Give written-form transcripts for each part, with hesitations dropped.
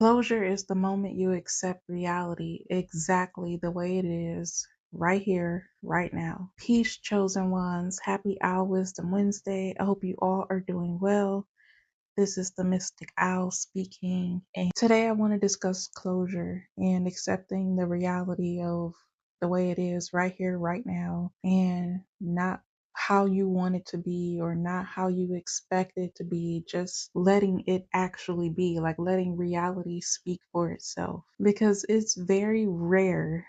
Closure is the moment you accept reality exactly the way it is, right here, right now. Peace, chosen ones. Happy Owl Wisdom Wednesday. I hope you all are doing well. This is the Mystic Owl speaking, and today I want to discuss closure and accepting the reality of the way it is right here, right now, and not how you want it to be or not how you expect it to be, just letting it actually be, like letting reality speak for itself. Because it's very rare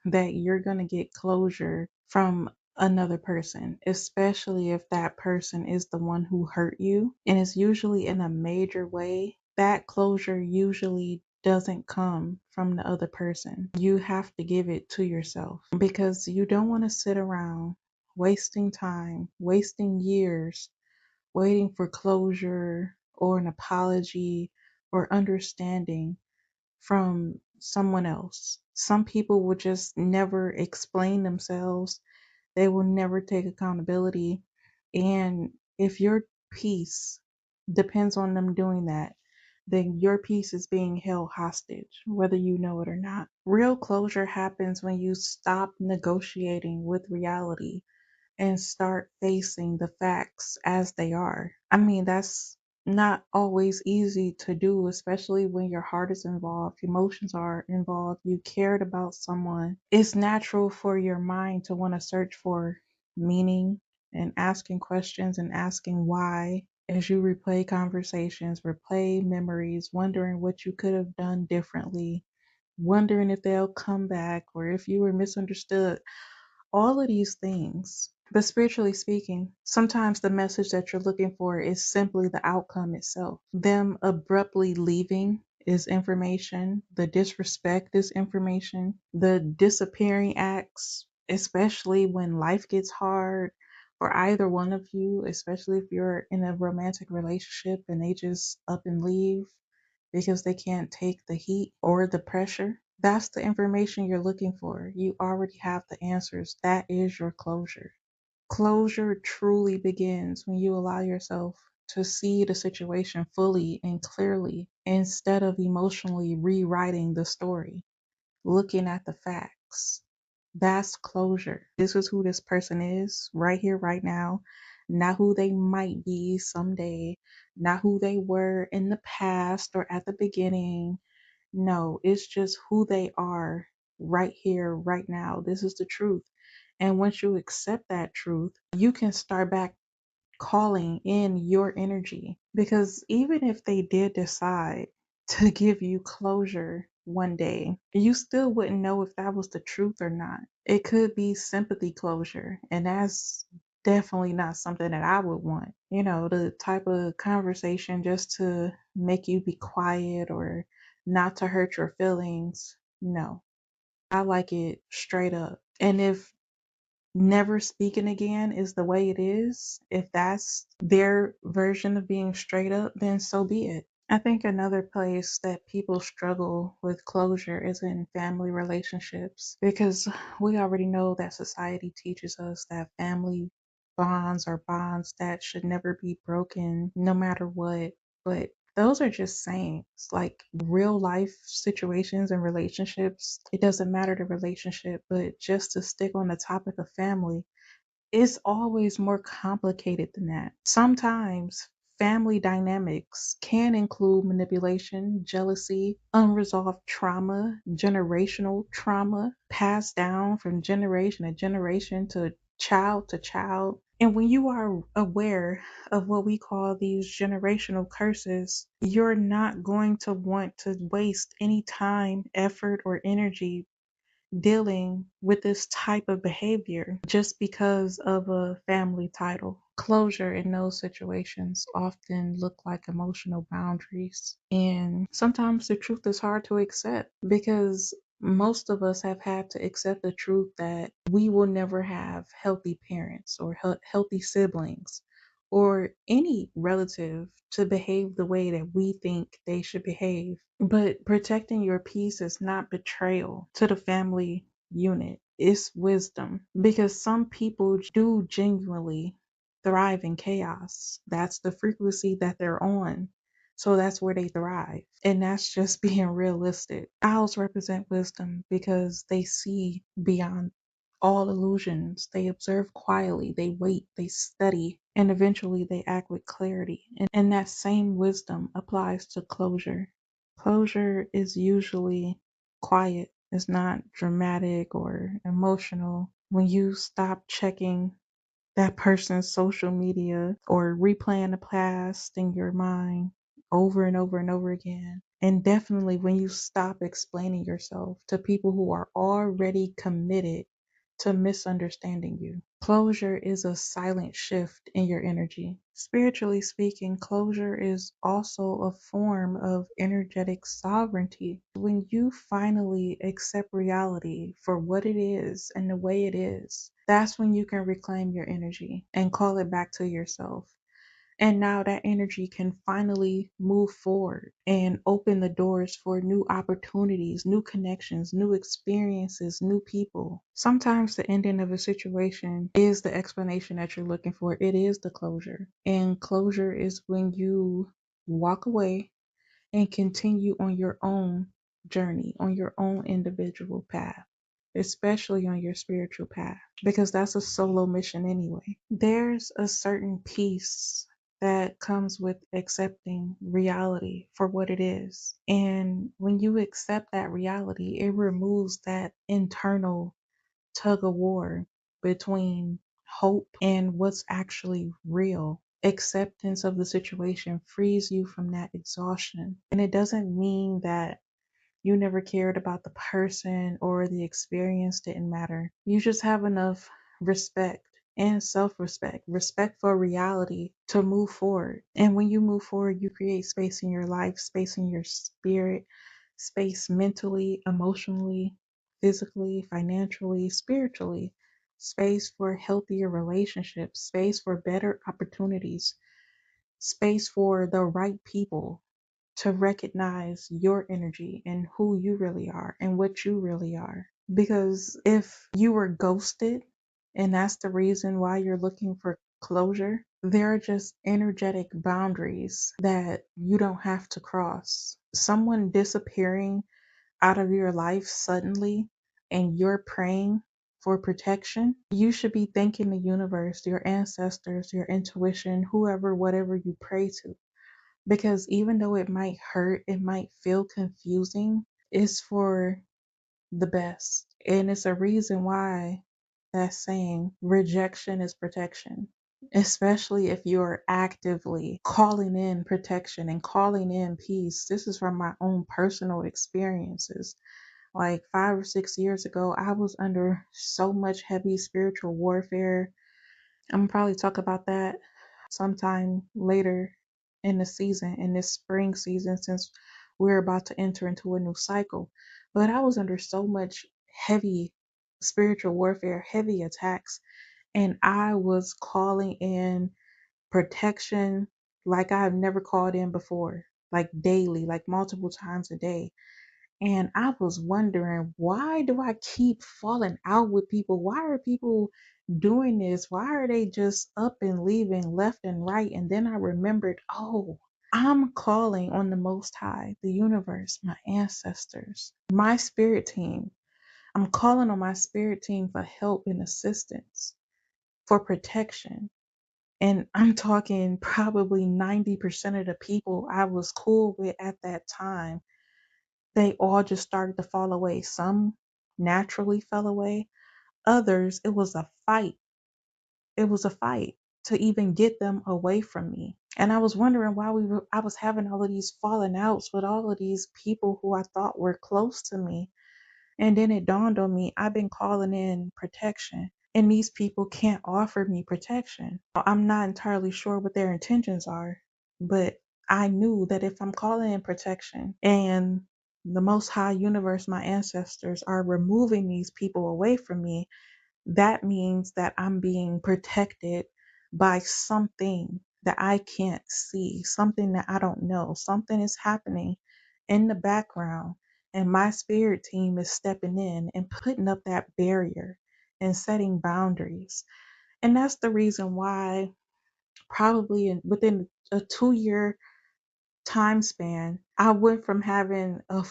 that you're going to get closure from another person, especially if that person is the one who hurt you and is usually in a major way. That closure usually doesn't come from the other person. You have to give it to yourself because you don't want to sit around wasting time, wasting years, waiting for closure or an apology or understanding from someone else. Some people will just never explain themselves, they will never take accountability. And if your peace depends on them doing that, then your peace is being held hostage, whether you know it or not. Real closure happens when you stop negotiating with reality and start facing the facts as they are. I mean, that's not always easy to do, especially when your heart is involved, emotions are involved, you cared about someone. It's natural for your mind to want to search for meaning and asking questions and asking why as you replay conversations, replay memories, wondering what you could have done differently, wondering if they'll come back or if you were misunderstood, all of these things. But spiritually speaking, sometimes the message that you're looking for is simply the outcome itself. Them abruptly leaving is information, the disrespect is information, the disappearing acts, especially when life gets hard for either one of you, especially if you're in a romantic relationship and they just up and leave because they can't take the heat or the pressure. That's the information you're looking for. You already have the answers. That is your closure. Closure truly begins when you allow yourself to see the situation fully and clearly instead of emotionally rewriting the story, looking at the facts. That's closure. This is who this person is right here, right now, not who they might be someday, not who they were in the past or at the beginning. No, it's just who they are right here, right now. This is the truth. And once you accept that truth, you can start back calling in your energy. Because even if they did decide to give you closure one day, you still wouldn't know if that was the truth or not. It could be sympathy closure, and that's definitely not something that I would want. You know, the type of conversation just to make you be quiet or not to hurt your feelings. No, I like it straight up. And if never speaking again is the way it is, if that's their version of being straight up, then so be it. I think another place that people struggle with closure is in family relationships because we already know that society teaches us that family bonds are bonds that should never be broken no matter what. But those are just sayings. Like real life situations and relationships, it doesn't matter the relationship, but just to stick on the topic of family, it's always more complicated than that. Sometimes family dynamics can include manipulation, jealousy, unresolved trauma, generational trauma passed down from generation to generation to child. And when you are aware of what we call these generational curses, you're not going to want to waste any time, effort, or energy dealing with this type of behavior just because of a family title. Closure in those situations often look like emotional boundaries. And sometimes the truth is hard to accept because most of us have had to accept the truth that we will never have healthy parents or healthy siblings or any relative to behave the way that we think they should behave. But protecting your peace is not betrayal to the family unit, it's wisdom. Because some people do genuinely thrive in chaos. That's the frequency that they're on. So that's where they thrive. And that's just being realistic. Owls represent wisdom because they see beyond all illusions. They observe quietly, they wait, they study, and eventually they act with clarity. And that same wisdom applies to closure. Closure is usually quiet, it's not dramatic or emotional. When you stop checking that person's social media or replaying the past in your mind over and over and over again. And definitely when you stop explaining yourself to people who are already committed to misunderstanding you. Closure is a silent shift in your energy. Spiritually speaking, closure is also a form of energetic sovereignty. When you finally accept reality for what it is and the way it is, that's when you can reclaim your energy and call it back to yourself. And now that energy can finally move forward and open the doors for new opportunities, new connections, new experiences, new people. Sometimes the ending of a situation is the explanation that you're looking for. It is the closure. And closure is when you walk away and continue on your own journey, on your own individual path, especially on your spiritual path, because that's a solo mission anyway. There's a certain peace that comes with accepting reality for what it is. And when you accept that reality, it removes that internal tug of war between hope and what's actually real. Acceptance of the situation frees you from that exhaustion. And it doesn't mean that you never cared about the person or the experience didn't matter. You just have enough respect and self respect, respect for reality to move forward. And when you move forward, you create space in your life, space in your spirit, space mentally, emotionally, physically, financially, spiritually, space for healthier relationships, space for better opportunities, space for the right people to recognize your energy and who you really are and what you really are. Because if you were ghosted and that's the reason why you're looking for closure, there are just energetic boundaries that you don't have to cross. Someone disappearing out of your life suddenly and you're praying for protection, you should be thanking the universe, your ancestors, your intuition, whoever, whatever you pray to, because even though it might hurt, it might feel confusing, it's for the best. And it's a reason why that saying, rejection is protection, especially if you're actively calling in protection and calling in peace. This is from my own personal experiences. Like 5 or 6 years ago, I was under so much heavy spiritual warfare. I'm gonna probably talk about that sometime later in the season, in this spring season, since we're about to enter into a new cycle. But I was under so much heavy spiritual warfare, heavy attacks, and I was calling in protection like I've never called in before, like daily, like multiple times a day. And I was wondering, why do I keep falling out with people? Why are people doing this? Why are they just up and leaving left and right? And then I remembered, oh, I'm calling on the Most High, the universe, my ancestors, my spirit team. I'm calling on my spirit team for help and assistance, for protection. And I'm talking probably 90% of the people I was cool with at that time, they all just started to fall away. Some naturally fell away. Others, it was a fight. It was a fight to even get them away from me. And I was wondering why I was having all of these falling outs with all of these people who I thought were close to me. And then it dawned on me, I've been calling in protection, and these people can't offer me protection. I'm not entirely sure what their intentions are, but I knew that if I'm calling in protection and the Most High Universe, my ancestors, are removing these people away from me, that means that I'm being protected by something that I can't see, something that I don't know. Something is happening in the background, and my spirit team is stepping in and putting up that barrier and setting boundaries. And that's the reason why, probably within a 2 year time span, I went from having a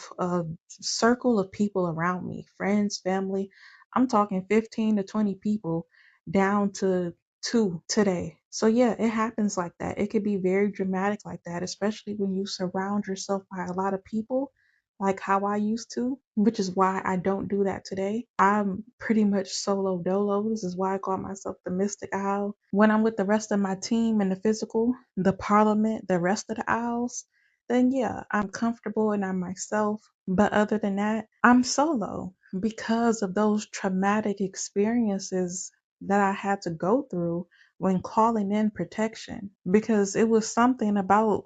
circle of people around me, friends, family. I'm talking 15 to 20 people down to two today. So yeah, it happens like that. It could be very dramatic like that, especially when you surround yourself by a lot of people like how I used to, which is why I don't do that today. I'm pretty much solo dolo. This is why I call myself the Mystic Owl. When I'm with the rest of my team in the physical, the parliament, the rest of the owls, then yeah, I'm comfortable and I'm myself. But other than that, I'm solo because of those traumatic experiences that I had to go through when calling in protection. Because it was something about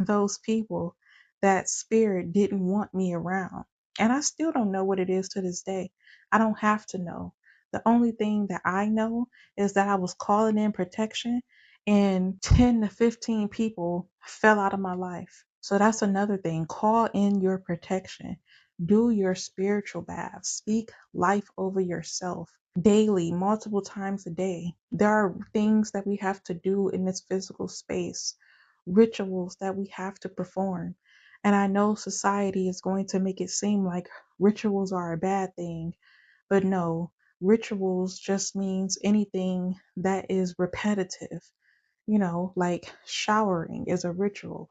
those people that spirit didn't want me around. And I still don't know what it is to this day. I don't have to know. The only thing that I know is that I was calling in protection and 10 to 15 people fell out of my life. So that's another thing. Call in your protection. Do your spiritual bath. Speak life over yourself daily, multiple times a day. There are things that we have to do in this physical space, rituals that we have to perform. And I know society is going to make it seem like rituals are a bad thing, but no, rituals just means anything that is repetitive. Like showering is a ritual.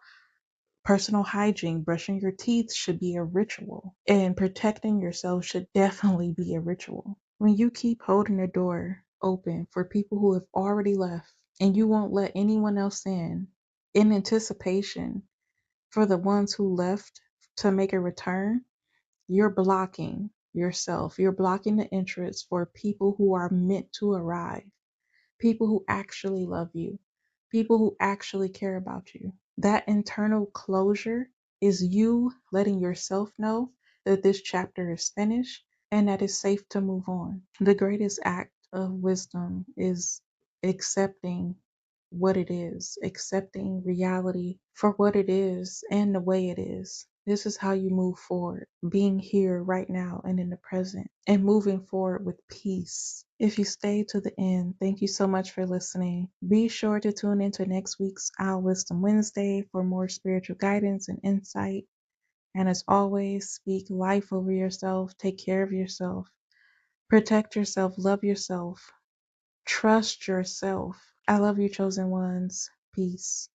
Personal hygiene, brushing your teeth should be a ritual. And protecting yourself should definitely be a ritual. When you keep holding the door open for people who have already left and you won't let anyone else in anticipation for the ones who left to make a return, you're blocking yourself. You're blocking the entrance for people who are meant to arrive, people who actually love you, people who actually care about you. That internal closure is you letting yourself know that this chapter is finished and that it's safe to move on. The greatest act of wisdom is accepting what it is, accepting reality for what it is and the way it is. This is how you move forward, being here right now and in the present, and moving forward with peace. If you stay to the end, thank you so much for listening. Be sure to tune into next week's Our Wisdom Wednesday for more spiritual guidance and insight. And as always, speak life over yourself, take care of yourself, protect yourself, love yourself, trust yourself. I love you, chosen ones. Peace.